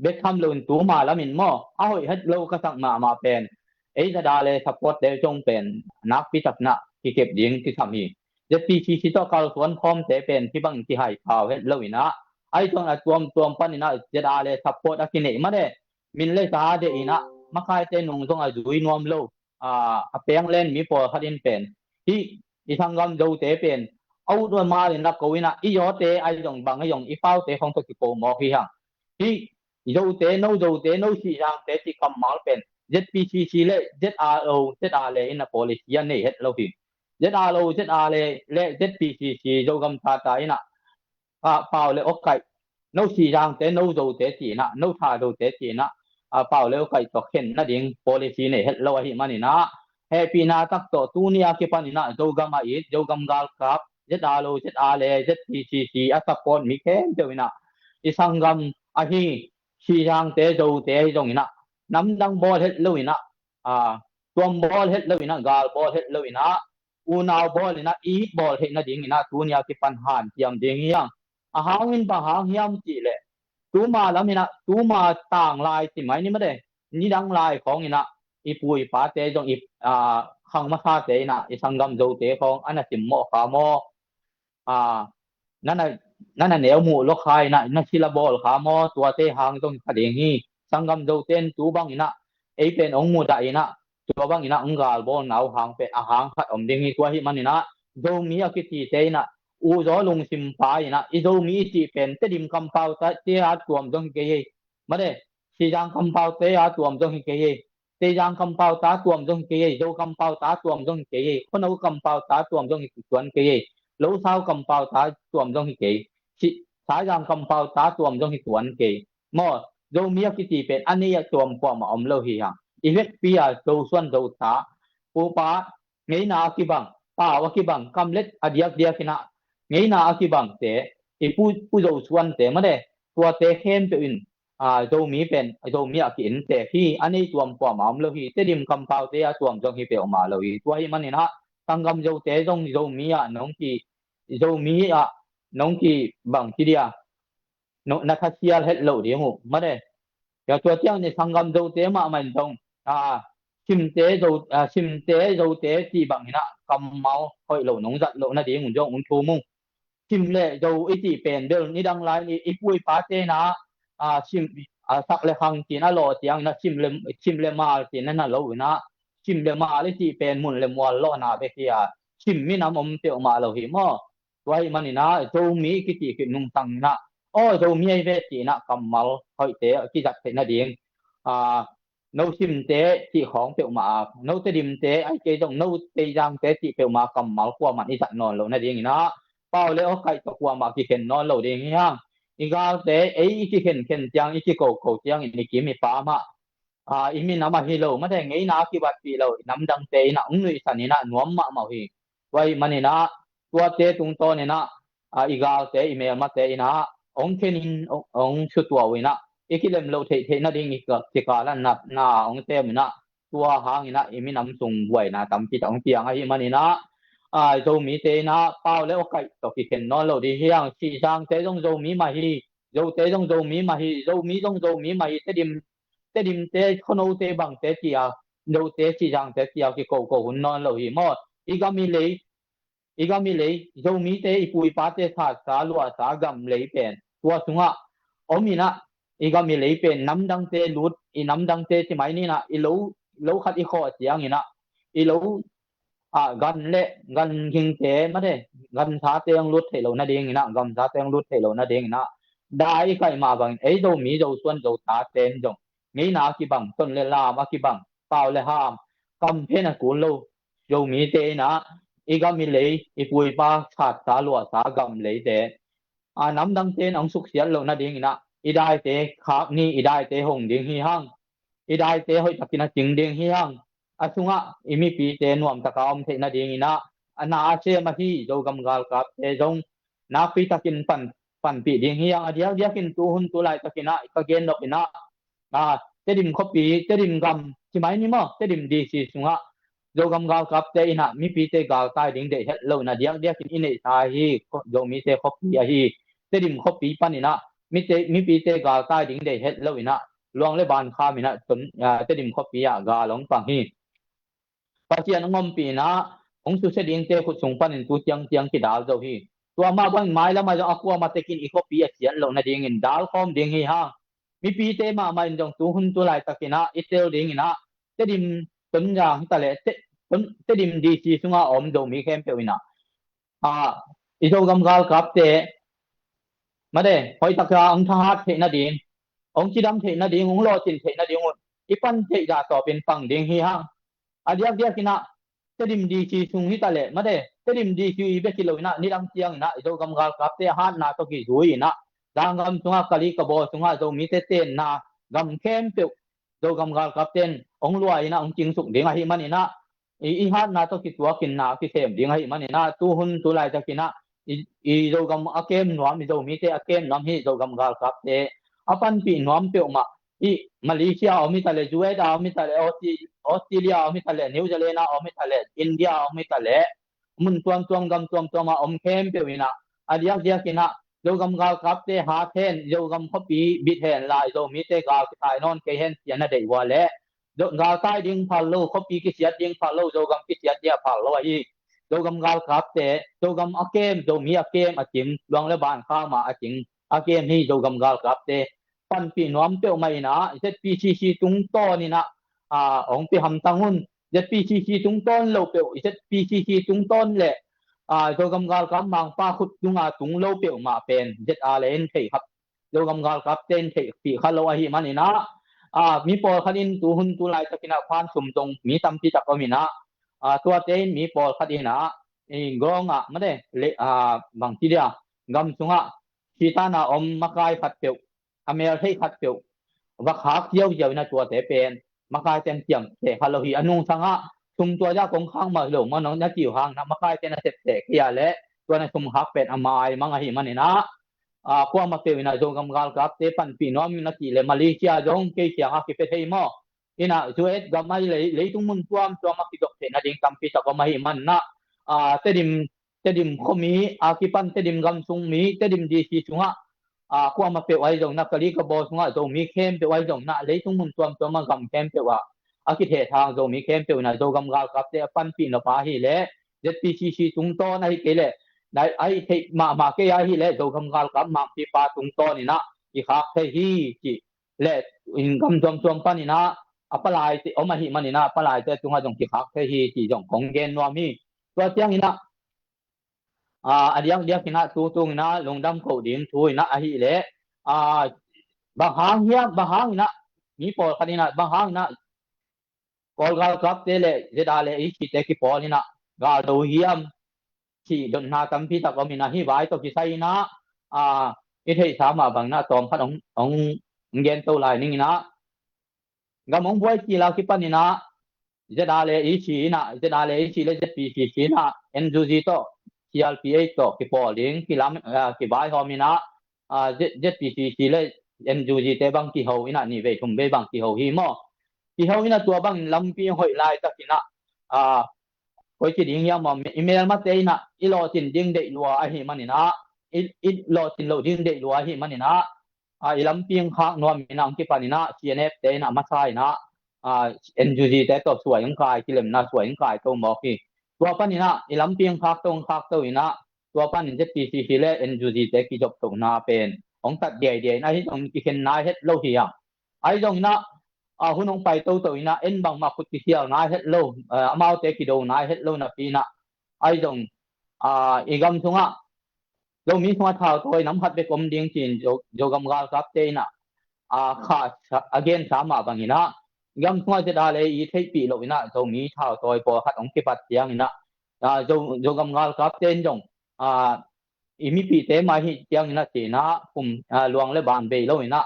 bet tham lo tu ma la min mo a hoi het lo ka sak ma penจะda le support de jong pen nak pi takna ki kep ding ki sami je PCC to kal swan khom te pen ki bang ki hai paw het lo ina ai jong a tuam pan ina je da le support akine ma de min le sa de ina ma khai te nung jong a dui nom lo a peng len mi po kharin pen i thangam do te pen au do ma le na ko ina i yo te ai jong bang yong i paw te khong to ki ko mo hi hang do te no si jang te ti kam mal pen ZPCC le ZRO le in a policy ne het lo hi ZRO le ZPCC do gam ta ina paw le okai no si jang te no do te ti na no tha do te ti na paw le okai to khen na ding policy ne het lo hi mani na happy na tak to tu nia ki panina do gam ai do gam gal kap ZRO le ZPCC a support mi khen to ina isangam a hi si jang te do te jong ina nam dang bol het lo ina tuam bol het lo ina gal bol het lo ina unaw bol ina e bol het na ding ina tu nia ki pan han tiam ding yang hangin ba hang hiam ti le tu ma lam ina tu ma tang lai ti mai ni ma de ni dang lai khong ina i pui pa te jong i khang ma sa te ina i sangam do te khong ana sim mo kha moนั่นแนวหมู่ลกคายนะชิลาบอลขาหมอตัวเตหางตรงกระเดงฮีสังกำโดเต้นตูบังอินะเป็นองค์หมู่ใดนะตัวบังอินะองกาลบอลหนาวหางเป็นอาหางขัดอมเดงฮีตัวหิมันนะโดมีอคิตีเตนะอูจอลงซิมปายนะโดมีจีเป็นเตดิมคำเปาเตอาตัวมจงเกยมาเดสีจางคำเปาเตอาตัวมจงเกยเตจางคำเปาตาตัวมจงเกยโดคำเปาตาตัวมจงเกยคนเอาคำเปาตาตัวมจงสวนเกยโลเศร้าคำเปาตาตัวมจงเกยสายยางคำเปาตาตัวมจงสวนเกยมอโดมีกิติเป็นอันนี้ตัวมปอมอมโลหิยังอีเวกปีอาโดส่วนโดตาปูปาไงนาคิบังป่าวคิบังคำเล็ดอดียกเดียกินะไงนาคิบังเตอีผู้โดส่วนเตมาเดตัวเตเข้มเป็นโดมีเป็นโดมีอากินเตที่อันนี้ตัวมปอมอมโลหิเตดิมคำเปาเตตัวมจงฮิเปอมาโลหิตัวหิมันนี่นะตั้งกำโดเตจงโดมีน้องกีโดมีน้องกีบังทีเดียนักเสียเฮ็ดโลเดียงมาเด้อย่าตัวเจ้าในสังกำโดเตมามันตรงชิมเตโดเตที่บังนี่นะกำเมาค่อยโลน้องจัดโลนะเดียงจงทูมุงชิมเลโดอีที่เป็นเดินนี่ดังหลายนี่อีปุยปาเตนะชิมสักเลขังที่น่ะโลเตียงนะชิมเลมาที่นั่นน่ะโลนะชิมเลมาเลยที่เป็นมุนเลมัวโลนาเบกิยาชิมมีน้ำอมเตอมาโลหิมอไว้มันนี่นะโดมีกิติกินุ่งตังนะโดมีไอ้เวทีนะกำมัลค่อยเตะที่จัดเป็นนะเดียงโนชิมเตะที่ของเปียวมาโนเตดิมเตะไอ้เจจงโนเตยังเตะที่เปียวมากำมัลกว่ามันอีจัดนอนโลนะเดียงนะเป้าเลยไก่ตะกว่ามาที่เข็นนอนโลเดียงย่างอีกาเตะไอ้ที่เข็นจังอีที่โกจังอีกิมีป้ามาอีมีน้ำมาฮิโลมาแต่ไงนะกี่บาทปีโลน้ำดังเตะนะอุ้ยสันนี่นะหนวมมามาฮีไว้มันนี่นะตัวเตะตรงโตนี่นะอีกาเตะอีเมลมาเตะนะ ong kenin ong chutwa wina ikilem lo the na ding ikka tikala na ong temina tua hangina iminam sung buaina tampi tong piang ai manina zo mi te na pau le okai to ki ken no lo di hiang chi sang te jong zo mi ma hi zo te jong zo mi ma hi zo mi jong zo mi ma hi te dim te khono te bang te tia no te chi sang te tia ki ko ko hun non lo hi mo igami le zo mi te ipui pa te tha sa lua sa gam le pen tua sunga omina igami le pen nam dang te lut I nam dang te ti mai ni na I lo khat I kho chiang ina I lo gan hing te ma de gan sa te ang lut the lo na ding ina gam sa te ang lut the lo na ding ina dai kai ma bang ei do mi do suan do ta ten jong ngi na ki bang ton le la ma ki bang pau le ham kam phe na ku lo do mi te na igami le ipui pa khat sa lua sa gam le te nam dang te ang suk sian lo na ding ina idai te khak ni idai te hong ding hi hang idai te hoi takina ting ding hi hang asunga imi pi te nuam takaom the na ding ina ana che ma hi zo gam gal kap te jong na pi takin pan pi ding hi hang adia dia kin tu hun tu lai takina ka gen nok ina te dim khopi te dim gam chi mai ni mo te dim di si sunga zo gam gal kap te ina mi pi te gal tai ding de het lo na dia kin ine ta hi zo mi te khopi hi te dim khopi panina mi pi te gal tai ding de het lo ina luang le ban kha mina tun te dim khopi ga long pang hi pasian ngom pi na ong su se ding te khu chung panin tu tiang ki dal zo hi tua ma bang mai la ma jo akwa ma tekin I khopi sian lo na ding in dal khom ding hi ha mi pi te ma ma in jong tu hun tu lai takina itel ding ina te dim tun yang ta le te dim di si sunga om do mi khem pe ina I zo gam gal kap te ma de hoi takya ang tha the na ding ong chidam the na ding ong lo chin the na ding ipan the ja to pin pang ding hi hang dia kina tedim di chi sung hi tale ma de tedim di chi be kilo ina nidam chiang na zo gam gal kap te han na to ki zui na dangam sunga kali ka bo sunga zo mi te ten na gam khem pe zo gam gal kap ten ong lua ina ong ching suk ding hi manina I han na to ki tua kin na ki sem ding hi manina tu hun tu lai ta kina I zo gam akem nuam I zo mi te akem nam hi zo gam gal kap te apan pi nuam pe ma I Malaysia o mi tale Jueda o mi tale Australia o mi tale New Zealand o mi tale India o mi tale mun tuam gam tuam ma om khem pe wina dia kina zo gam gal kap te ha then zo gam khopi bit hen lai zo mi te gal kai non ke hen sian dei wa le zo gal tai ding phal lo khopi ki siat ding phal lo zo gam ki siat dia phal lo hi zo gam gal kap te zo gam akem zo mi akem achim luang le ban kha ma aching akem hi zo gam gal kap te pan pi nuam pe mai na ZPCC tung to ni na ong pi ham tangun ZPCC tung ton lo pe ZPCC tung ton le zo gam gal kam mang pa khut tunga tung lo pe ma pen ZRN thei khap zo gam gal kap ten thei pi khalo a hi mani na mi pol khanin tu hun tu lai takina khan sum tong mi tam pi tak omina tua ten mi pol khadina gonga ma de le bang ti dia gam sunga kitana om makai phat pe amel thei khat pe wa khak yau na tua te pen makai ten tiang te halo hi anung sanga sum tua ja kong khang ma lo ma nong na ti hang na makai ten set te kia le tua na sum hak pen amai manga hi manina kwa ma pe na jong gam gal kap te pan pi nom na ti le Malaysia jong ke sia ha ki pe thei mo ina juet gam mai le tung mun tuam ma ki dok te na ding tam pi ta ko mai man na te dim khomi akipan te dim gam sung mi te dim di si sunga kwa ma pe wai jong na kali ka bo sunga zo mi khem pe wai jong na le tung mun tuam ma gam khem pe wa aki the thang zo mi khem pe na zo gam gal kap te pan pi no pa hi le ZPCC tung to na hi ke le dai ai the ma ke ya hi le zo gam gal kap ma pi pa tung to ni na I khak the hi ki le in gam tuam pa ni na apalai te o ma hi mani na apalai te tunga jong ki khak the hi ti jong kong gen no mi to tiang ina adiang dia kina tu na longdam ko ding thui na ahi le bahang na mi pol kanina bahang na kol gal kap te le jedale I ki te ki pol ni na ga do hiam ki don na tam pi ta ko mi na hi vai to ki sai na I thei sa ma bang na tom phat ong gen to lai ning na ga mong boi ki la ki pan ni na jedale I chi le ZPCC na NGO to CLPA to ki pol ding ki lam ki bai ho mi na ZPCC เลย NUG แต่บางที่เฮาอินะนี่เวทุมเวบางที่เฮาฮีมอที่เฮาอินะตัวบางลำปีหอยลายตะกินะko chi ding ya ma email ma te na i lo tin ding de lua a hi manina i lo tin lo ding de lua hi manina i lam piang khak no mi nang ki panina CNF te na ma sai na NUG te to สวยยังกายki lem na สวยยังกายto mo ki ตัวปันนี่นะi lam piang khak tong khak to ina ตัวปันนี่ ZPCC และ NUG te ki job to na pen ong tat de na hi ong ki ken na het lo hi ya ai jong na hunong pai to ina en bang ma khut ki hial na het lo amau te ki do na het lo na pi na ai jong igam thunga lo mi thwa thau toi nam hat be kom ding chin jogam gal kap te na kha again sama bangina gam thwa je da le i thei pi lo ina zo mi thau toi po khat ong ki pat tiang ina jogam gal kap ten jong imi pi te ma hi tiang ina ti na kum luang le ban be lo ina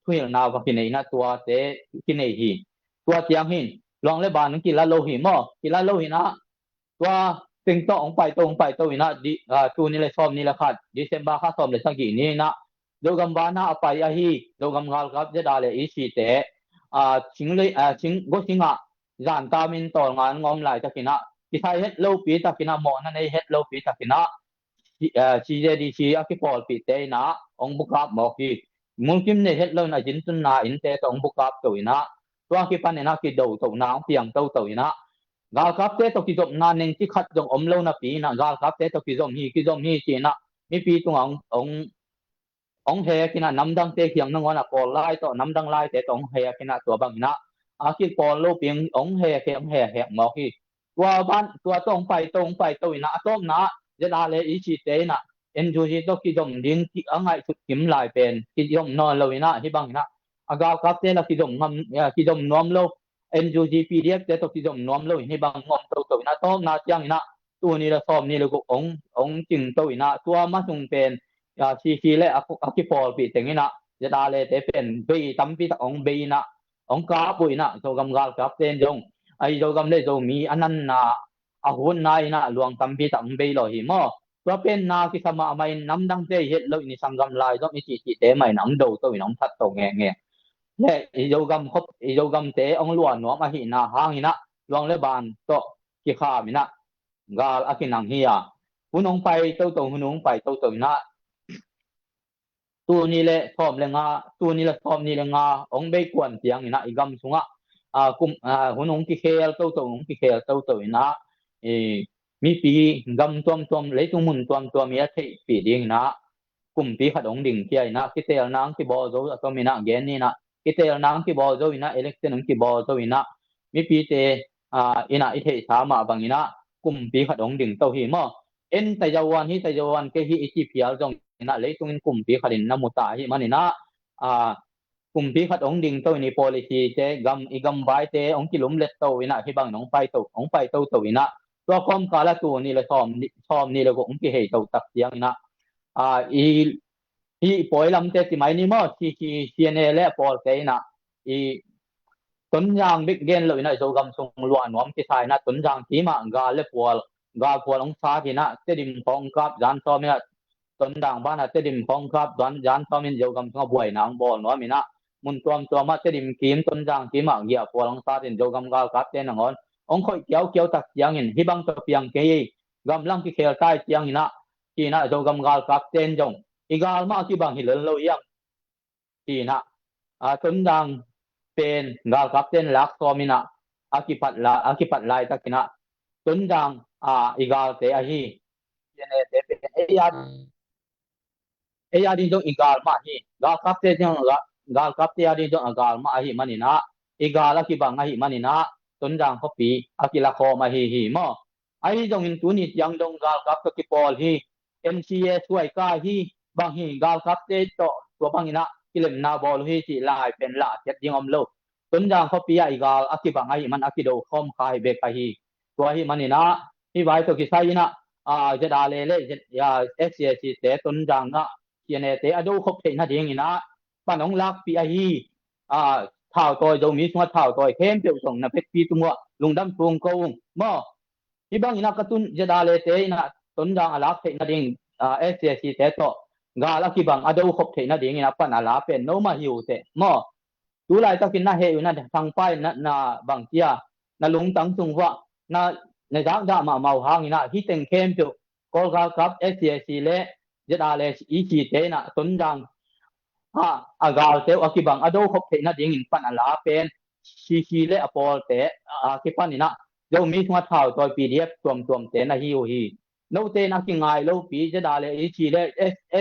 thuil na wa ki nei na tua te ki nei hi tua tiang hin luang le ban ki la lo hi mo ki la lo hi na tua ting to ong pai to ina di tu ni le som ni la khat December kha som le sagi ni na jogam ba na apai a hi jogam gal kap je da le i si te ching le ching go singa jan ta min to ngan ngom lai ta kina ki thai het lo pi ta kina mo na nei het lo pi ta kina CJDC akipol pi te na ong bukap mo ki mulkim ne het lo na jin tun na in te tong bukap to ina tua ki pan na ki do to na piang to ina gal kap te to ki job na ning ki khat jong om lo na pi na gal kap te to ki jom hi chi na mi pi tung ong he ki na nam dang te kyang nang na pol lai to nam dang lai te tong he ki na tua bang na ki pol lo piang ong he mo ki tua ban tua tong pai to ina atom na je da le i chi te na NUG to ki jom ding ki angai sut kim lai pen ki jom no lo ina hi bang na agal kap te la ki jom ngam ki jom nom lo NUG PDF te to ki jom nom lo hi bang ngom to ina to na chiang ina tu ni la som ni le ko ong jing to ina tua ma sung pen CC และ akipol pi tengina je da le te pen be tam pi ta ong be na ong ka pu ina so gam gal kap ten jong ai jo gam le jo mi anan na ahun na ina luang tam pi ta ong be lo hi moตัวเป็นนาที่สมาไม่น้ำดังเตยเฮ็ดเลยนี่สังกำลายต้องมีจิเตไม่หนังดูตัวน้องทัดตรงแง่และอีโยกำครบอีโยกำเตองล้วนหนอมาหินาหางหินะลวงเลบานโตกี่ข้ามินะกาลอากินังเฮียหุ่นองไปเต้าหุ่นองไปเต้านะตัวนี้แหละพร้อมเลยงาตัวนี้แหละพร้อมนี่เลยงาองไปกวนเสียงหินะอีกำสุงะกุมหุ่นองกี่เคลเต้าองกี่เคลเต้านะมีปีกำตวมเลยตุมุนตวมมีอาทิปีดิ่งนะกุมปีขัดองดิ่งเกียนะกิเตลนางที่บอโซตวมีนะเกนนี่นะกิเตลนางที่บอโซวินะเอเล็กเซนที่บอโซวินะมีปีเตอินะอิเทสามาบางอินะกุมปีขัดองดิ่งเต้าหิมอเอ็นแต่ยาวันที่แต่ยาวันเกฮิอิจิพิอาจงนะเลยตุงกุมปีขัดินน้ำมุตาหิมันนี่นะกุมปีขัดองดิ่งเต้านี่ policy เจกำไว้เจองกิลุมเล็ดเต้าวินะที่บางน้องไปเต้าวินะตัวความกาละตัวนี่ละซ้อมนี่ละก็องค์เฮตตักเสียงนะอีปอยลำเตติไมนี่มอที่CNA และปอลเตนะอีต้นยางบิ๊กเกนเลยนะโจกำทรงล้วนหวมที่ใส่นะต้นยางที่มากาและปอลองซาที่นะเตดิมของครับจานซ้อมเนี่ยต้นด่างบ้านเตดิมของครับจานซ้อมเนี่ยโจกำทรงบวยนางบอลหนอมินะมุนตัวมาเตดิมกีมต้นยางที่มาเกียปอลองซาที่โจกำกาครับเตนงอนองค่อยเกี่ยวตักเสียงหินฮิบังตะเปียงเกยกำลังที่เคลใต้เสียงหินะที่นะโจกำกาลกับเต้นจงอีกาลมาที่บางหินเลอยยังที่นะต้นดังเป็นกาลกับเต้นลักซอมินะอากิปัดลายตะกินะต้นดังอีกาลเตอหีเจเนเตเป็นเอียดิจงอีกาลมาหีกาลกับเต้นจงกาลกับเตอดิจงกาลมาหีมันนี่นะอีกาลที่บางหีมันนี่นะต้นจางเขาปีอากิลาคอมาฮีมอไอ้จงหินตัวนี้ยังดงกาลกับตะกิปอลฮี MCA ช่วยกาฮีบางฮีกาลกับเตโตตัวบางหินะกิเลมนาบอลฮีสิลายเป็นละเจ็ดยิงอมโลต้นจางเขาปีอีกาลอากิบางฮีมันอากิโดคอมคายเบกฮีตัวฮีมันนี่นะที่ไว้ตัวกิไซนะจะดาเลยา SCC เตต้นจางนะเกียนเตอดูครบเทนะดิงนะปานองลักปีฮีท่าวตอยโดมีสวท่าวตอยเข้มเปียวส่งนะเพชรปีตุงวะลุงดำพงกงมอที่บางอินะกะตุนจะดาเลเตนะต้นจางอลักเทนะดิงSCC เตโต gal akibang ado khop the na ding ina pan ala pen no ma hiu te mo tu lai takin na he una thang pai na bang tia na lung tang sung wa na da ma mau hang ina hi teng kem tu kol ga kap SCC le jada le EC te na ton dang agal te akibang ado khop the na ding in pan ala pen CC le apol te akipan ina do mi thwa thau toy PDF รวมte na hi hi no te na ki ngai lo pi jada le EC le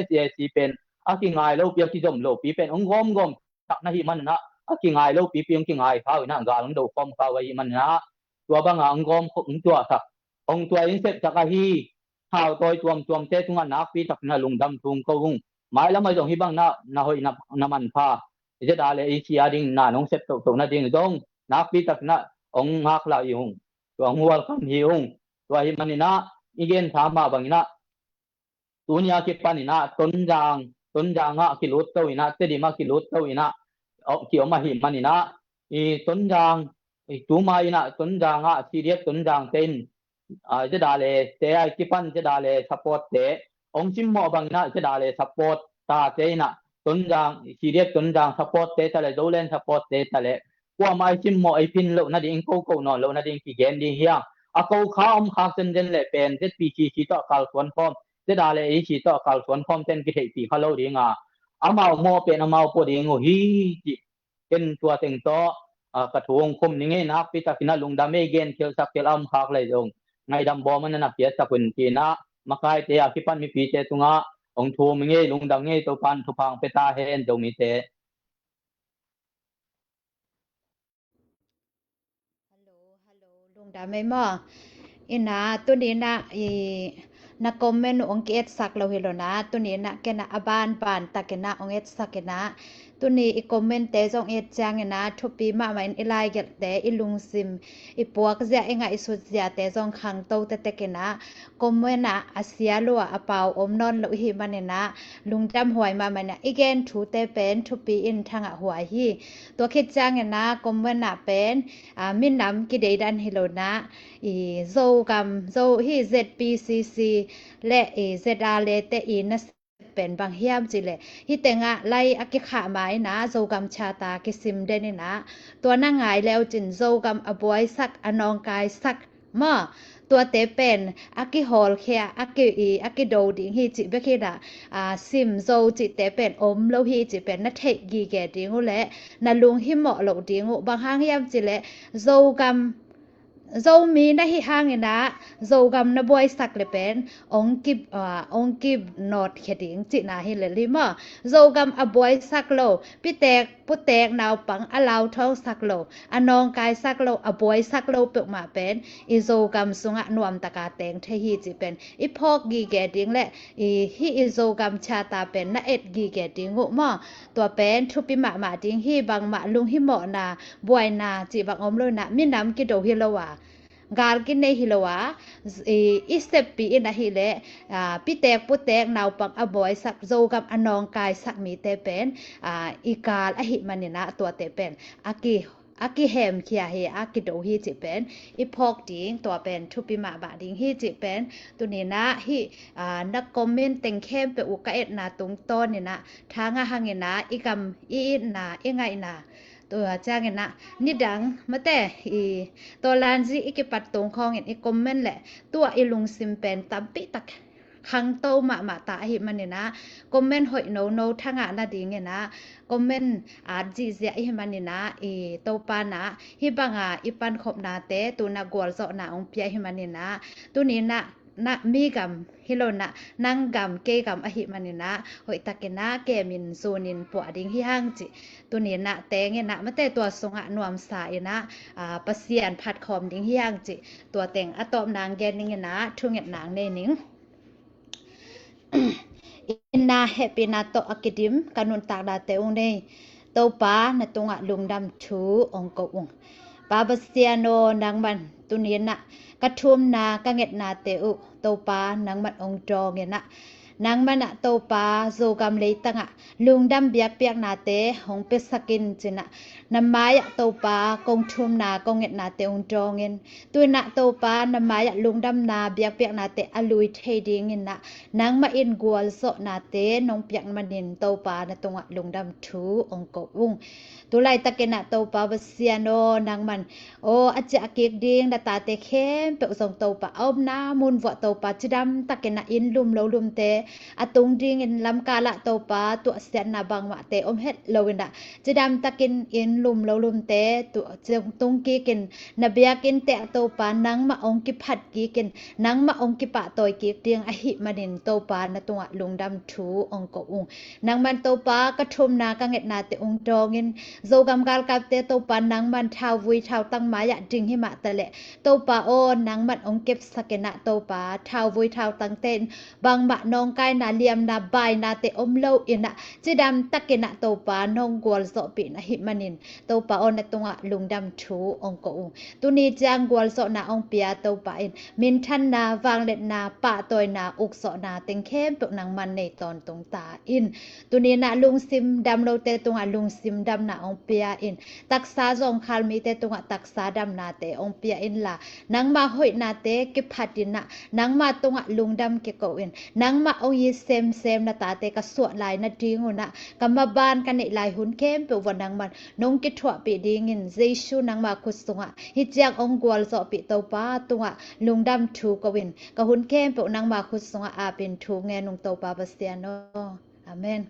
SCC pen aki ngai lo pi ki jom lo pi pen ong gom tak na hi man na aki ngai lo pi piang ki ngai thau na ga lang do kom ka wa hi man na tua bang ang gom khong tua tak ong tua in set tak hi thau toy รวมte tunga na pi tak na lung dam tung ko hung mai la mai dong hi bang na hoi na man pha jada le EC ading na nong set to na ding dong na pi tak na ong hak la hi hung tua hual kam hi hung tua hi man na igen thama bangina tunia ki panina tonjang ha ki lut to ina te di ma ki lut to ina ki oma hi manina I tonjang tu ma ina tonjang ha serious tonjang ten jada le te ai ki pan jada le support te ong sim mo bangina jada le support ta te ina tonjang serious tonjang support te ta le dolen support te ta le kwa mai sim mo ai pin lo na ding ko no lo na ding ki gen di hiang ako kha khak chen den le pen ZPC ki to kal swan pom jada le ki to kal swan pom ten ki thei pi khalo dinga amao mo pen amao po dingo hi ji ken tua teng to ka thung khom ni nge na pi ta kina lung da me gen khel sak kel am khak le dong ngai dam bo man na pia ta kun ki na makai te akipan mi pi te tunga ong thu mi nge lung dang nge to pan thu phang pe ta hen do mi te lung da mai mo ina tu ni na na comment ong ke sak lo hilo na tu ni na ke na aban pan takena ong et sakena tu ni I comment te jong et chang na thupi ma main ilai get te ilung sim I puak zia enga isu zia te jong khang to te tekena comment na asia lo apau om non lo hi manena lungtam huai ma mana again thu te pen thupi in thanga huai hi to khit chang na comment na pen min nam ki dei dan hilo na I zo gam zo hi ZPCC และZA เลเตอินเป็นบางเฮียมจิเลฮิเตงะไลอกิขะหมายนะโจกำชาตากิซิมเดนี่นะตัวนั่งหงายแล้วจินโจกำอบวยสักอนองกายสักมาตัวเตเป็นอกิฮอลเคียอกิโดดิงฮิจิเบคิดาซิมโจจิเตเป็นอมโลฮิจิเป็นนัทเทกีแกดิงุและนะลุงหิมเหมาะโลดิงุบางห้างเฮียมจิเลโจกำZo mi na hi hangina zo gam na boy sak le pen ong kip not kheding chi na hi le lima zo gam a boy sak lo pitek putek naw pang alaw thong sak lo anong kai sak lo a boy sak lo pe ma pen I zo gam sunga nuam taka teng the hi chi pen I phok gi ge ding le hi zo gam cha ta pen na et gi ge ding ngo ma to pen thupi ma ding hi bang ma lung hi mo na boy na chi bang om lo na mi nam ki do hi lo wa gal kin nei hilowa step pi ina hile pitek putek naw pang aboy sak zo gam anong kai sak mi te pen ikal a hi manina to te pen aki hem khia he aki do hi chi pen iphok ding to pen thupi ma ba ding hi chi pen tunina hi na comment teng khem pe u ka et na tung ton ni na thanga hangena ikam I na engai naตัวจ้างนะนี่ดังมาแต่ตัวลานซีอีกปัดตรงคองอีคอมเมนต์แหละตัวอีลุงซิมเป็นตัมปิตักคังโตมาตาหิมันเนี่ยนะคอมเมนต์หอยโนทั้งอ่ะนะดิงเนี่ยนะคอมเมนต์จีเสียหิมันเนี่ยนะโตปานะฮิบังอีปันขบนาเตตัวนักกวลเจาะนาองเปียหิมันเนี่ยนะตัวนี้นะมีกำฮิโลนะนั่งกำเกกำอหิมันนี่นะหอยตะเกนะแกมินโซนินปวดิงฮิฮังจิตัวนี้นะแตงนะมาแต่ตัวสงะนวมสายนะปะเสียนผัดคอมดิงฮิฮังจิตัวแตงอะตอมนางแกนิงนะทุงเงนางเนนิงอินนาเฮปินาโตอะกิดิมกานุนตากดาเตอุงเนโตปานะตุงะลุงดำทูองกอุงปาบเสียโนนางมันตุนี้นะกระทุมนากะเง็ดนาเตอุโตปานางมันองจองเงนะ nang mana to pa zo gam le tanga lungdam biak piak na te hong pe sakin china namaya to pa kong thum na kong et na te ong jongin tuina to pa namaya lungdam na biak piak na te alui theding in na nang ma in gwal so na te nong piak manin to pa na tonga lungdam thu ong ko ung tulai takena to pa basiano nang man o acha kek ding da ta te khem pe song to pa om na mun vo to pa chidam takena in lum lo lum te atung ding in lam kala to pa tu sen na bang ma te om het lowinda chidam takin in lum lo lum te tu tung ki kin na bia kin te to pa nang ma ong ki phat ki kin nang ma ong ki pa toy ki ding a hi manin to pa na tunga lungdam thu ong ko ung nang man to pa ka thum na ka nget na te ong dongin zo gam gal kap te to pa nang man thau vui thau tang ma ya ding hi ma ta le to pa o nang man ong kep sakena to pa thau vui thau tang ten bang ma nong kai na liam na bai na te om lo ina chidam takena to pa nong gwal zo pi na hi manin to pa on na tunga lungdam thu ong ko ung tu ni jang gwal zo na ong pia to pa in min than na wang let na pa toy na uk so na teng khem pe nang man nei ton tong ta in tu ni na lung sim dam lo te tunga lung sim dam na ong pia in taksa zong khal mi te tunga taksa dam na te ong pia in la nang ma hoi na te ki phatin na nang ma tunga lungdam ke ko in nang ma ong yi sem na ta te ka so lai na ding una kama ban kan nei lai hun kem pe wanang man nong ki thwa pi ding in jesu nang ma khu sunga hi chiang ong gwal zo pi to pa tunga lungdam thu ko win ka hun kem pe nang ma khu sunga a pin thu nge nong to pa basiano amen